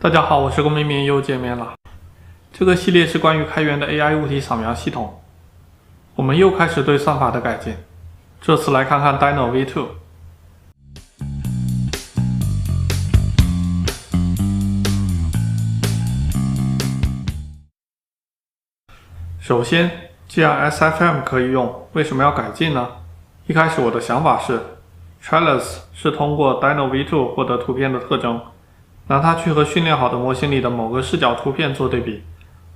大家好，我是龚明明，又见面了。这个系列是关于开源的 AI 物体扫描系统，我们又开始对算法的改进。这次来看看 Dino V2。首先，既然 SFM 可以用，为什么要改进呢？一开始我的想法是 Trellis 是通过 Dino V2 获得图片的特征，拿它去和训练好的模型里的某个视角图片做对比，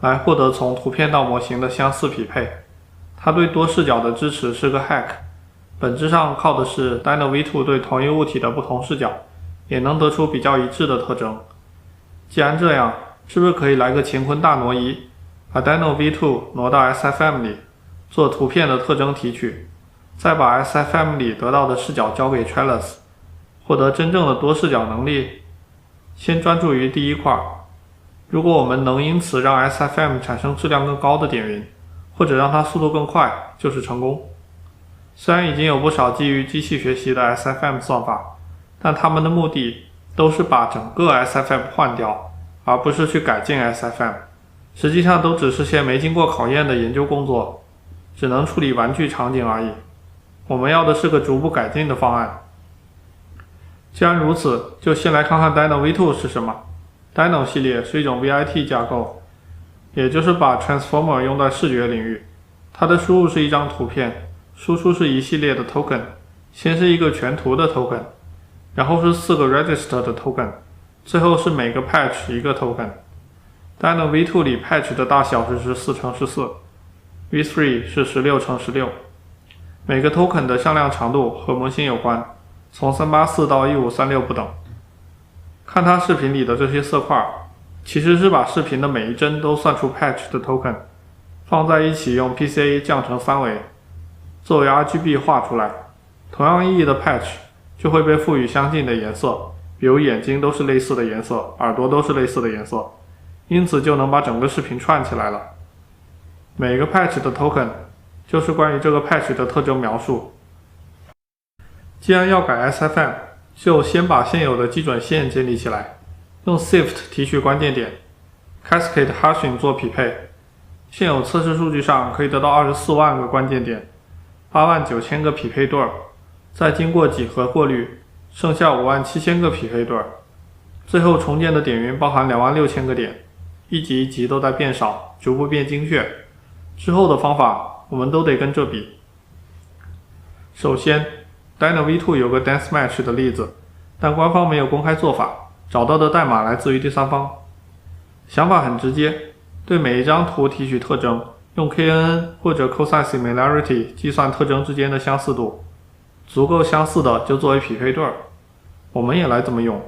来获得从图片到模型的相似匹配。它对多视角的支持是个 hack， 本质上靠的是 Dino V2 对同一物体的不同视角也能得出比较一致的特征。既然这样，是不是可以来个乾坤大挪移，把 Dino V2 挪到 SFM 里，做图片的特征提取，再把 SFM 里得到的视角交给 Trellis， 获得真正的多视角能力？先专注于第一块，如果我们能因此让 SFM 产生质量更高的点云，或者让它速度更快，就是成功。虽然已经有不少基于机器学习的 SFM 算法，但它们的目的都是把整个 SFM 换掉，而不是去改进 SFM， 实际上都只是些没经过考验的研究工作，只能处理玩具场景而已。我们要的是个逐步改进的方案。既然如此，就先来看看 Dino V2 是什么。Dino 系列是一种 VIT 架构，也就是把 Transformer 用在视觉领域。它的输入是一张图片，输出是一系列的 token， 先是一个全图的 token， 然后是4个 register 的 token， 最后是每个 patch 一个 token。Dino V2 里 patch 的大小是14×14， V3 是16×16， 每个 token 的向量长度和模型有关，从384到1536不等。看它视频里的这些色块，其实是把视频的每一帧都算出 patch 的 token， 放在一起用 PCA 降成3维，作为 RGB 画出来。同样意义的 patch 就会被赋予相近的颜色，比如眼睛都是类似的颜色，耳朵都是类似的颜色，因此就能把整个视频串起来了。每个 patch 的 token 就是关于这个 patch 的特征描述。既然要改 SFM， 就先把现有的基准线建立起来，用 Sift 提取关键点， Cascade Hashing 做匹配。现有测试数据上可以得到24万个关键点，89000个匹配对儿，再经过几何过滤，剩下57000个匹配对儿。最后重建的点云包含26000个点，一级一级都在变少，逐步变精确。之后的方法我们都得跟这比。首先Dino V2 有个 Dense Match 的例子，但官方没有公开做法，找到的代码来自于第三方。想法很直接，对每一张图提取特征，用 KNN 或者 Cosine Similarity 计算特征之间的相似度，足够相似的就作为匹配对儿。我们也来这么用。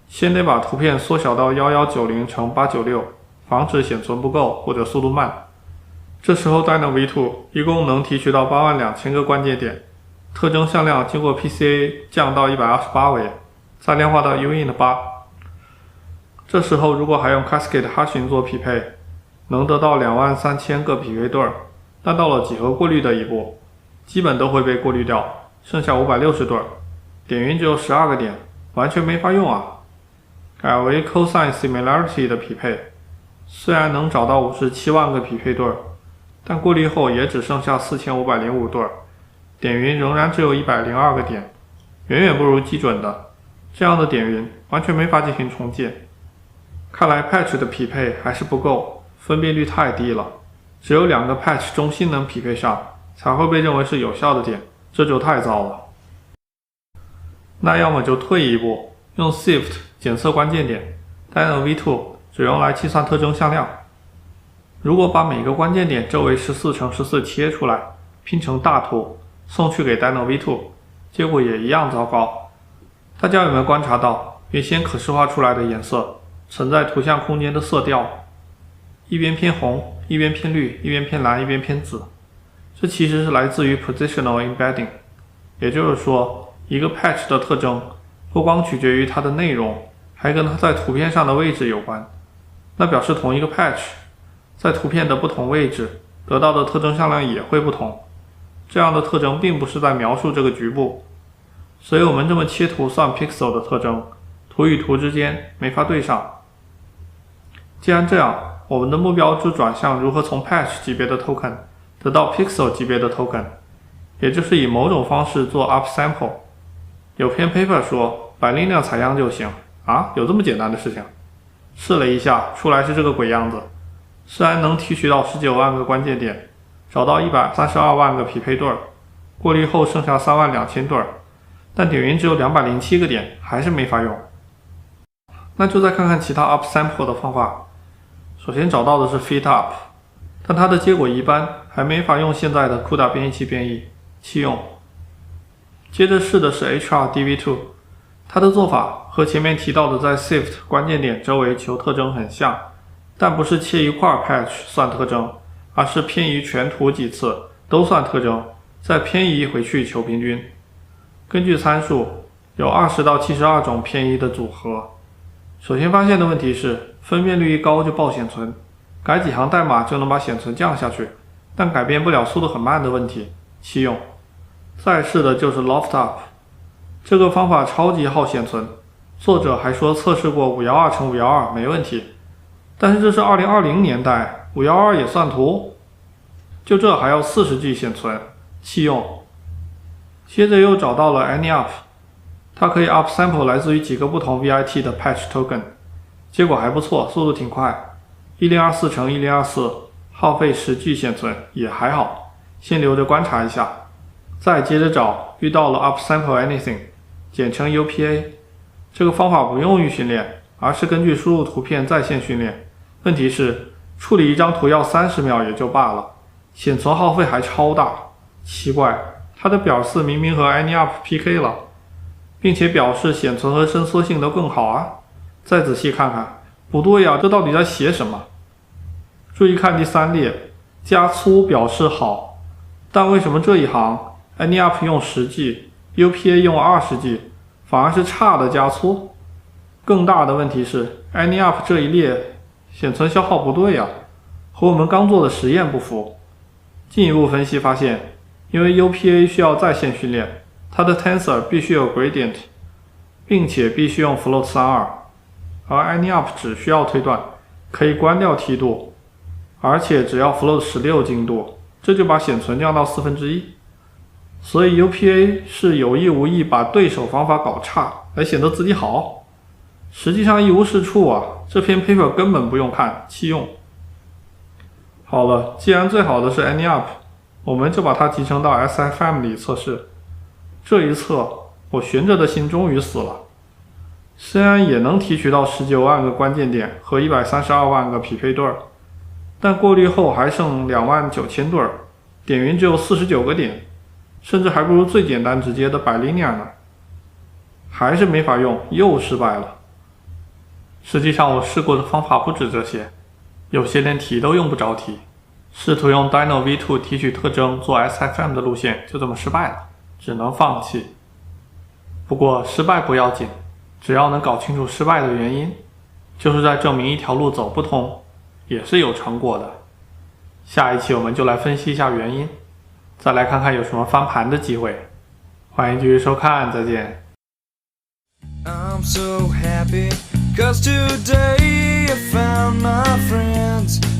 先得把图片缩小到1190×896，防止显存不够或者速度慢。这时候 Dino V2 一共能提取到82000个关键点，特征向量经过 PCA 降到128维，再量化到 uint8。这时候如果还用 Cascade Hashing 做匹配，能得到23000个匹配对儿，但到了几何过滤的一步，基本都会被过滤掉，剩下560对儿，点云只有12个点，完全没法用啊。改为 Cosine Similarity 的匹配，虽然能找到57万个匹配对儿，但过滤后也只剩下4505对儿，点云仍然只有102个点，远远不如基准的。这样的点云完全没法进行重建。看来 patch 的匹配还是不够，分辨率太低了，只有2个 patch 中心能匹配上，才会被认为是有效的点，这就太糟了。那要么就退一步，用 Sift 检测关键点， Dino V2 只用来计算特征向量。如果把每个关键点周围14×14切出来，拼成大图，送去给 Dino V2， 结果也一样糟糕。大家有没有观察到，原先可视化出来的颜色存在图像空间的色调，一边偏红，一边偏绿，一边偏蓝，一边偏紫。这其实是来自于 Positional Embedding， 也就是说，一个 patch 的特征不光取决于它的内容，还跟它在图片上的位置有关。那表示同一个 patch 在图片的不同位置得到的特征向量也会不同。这样的特征并不是在描述这个局部，所以我们这么切图算 pixel 的特征，图与图之间没法对上。既然这样，我们的目标就转向如何从 patch 级别的 token 得到 pixel 级别的 token， 也就是以某种方式做 upsample。有篇 paper 说bilinear采样就行啊，有这么简单的事情？试了一下，出来是这个鬼样子。虽然能提取到19万个关键点，找到132万个匹配对儿，过滤后剩下32000对儿，但点云只有207个点，还是没法用。那就再看看其他 upsample 的方法。首先找到的是 fit up， 但它的结果一般，还没法用现在的 CUDA 编译器编译，弃用。接着试的是 HRDV2， 它的做法和前面提到的在 Sift 关键点周围求特征很像，但不是切一块 patch 算特征，而是偏移全图几次都算特征，再偏移回去求平均。根据参数，有20到72种偏移的组合。首先发现的问题是，分辨率一高就爆显存，改几行代码就能把显存降下去，但改变不了速度很慢的问题，弃用。再试的就是 loft up， 这个方法超级耗显存，作者还说测试过512×512没问题，但是这是2020年代，512也算图，就这还要40G 显存，弃用。接着又找到了 AnyUp， 它可以 upsample 来自于几个不同 VIT 的 patch token， 结果还不错，速度挺快，1024×1024，耗费10G 显存也还好，先留着观察一下。再接着找，遇到了 upsample anything， 简称 UPA， 这个方法不用预训练，而是根据输入图片在线训练。问题是，处理一张图要30秒也就罢了，显存耗费还超大，奇怪，它的表示明明和 AnyUp PK 了，并且表示显存和伸缩性都更好啊。再仔细看看，不对呀，这到底在写什么？注意看第3列，加粗表示好，但为什么这一行AnyUp 用10G，UPA 用20G， 反而是差的加粗？更大的问题是 AnyUp 这一列显存消耗不对呀，和我们刚做的实验不符。进一步分析发现，因为 UPA 需要在线训练，它的 tensor 必须有 gradient， 并且必须用 float 32，而 AnyUp 只需要推断，可以关掉梯度，而且只要 float 16精度，这就把显存降到1/4。所以 UPA 是有意无意把对手方法搞差，来显得自己好。实际上一无是处啊，这篇 paper 根本不用看，弃用。好了，既然最好的是 AnyUp， 我们就把它集成到 SFM 里测试。这一测，我悬着的心终于死了。虽然也能提取到19万个关键点和132万个匹配对儿，但过滤后还剩29000对儿，点云只有49个点，甚至还不如最简单直接的bilinear呢。还是没法用，又失败了。实际上我试过的方法不止这些，有些连提都用不着提。试图用 Dino V2 提取特征做 SFM 的路线就这么失败了，只能放弃。不过失败不要紧，只要能搞清楚失败的原因，就是在证明一条路走不通，也是有成果的。下一期我们就来分析一下原因，再来看看有什么翻盘的机会。欢迎继续收看，再见。I'm so happy, 'cause today I found my friends.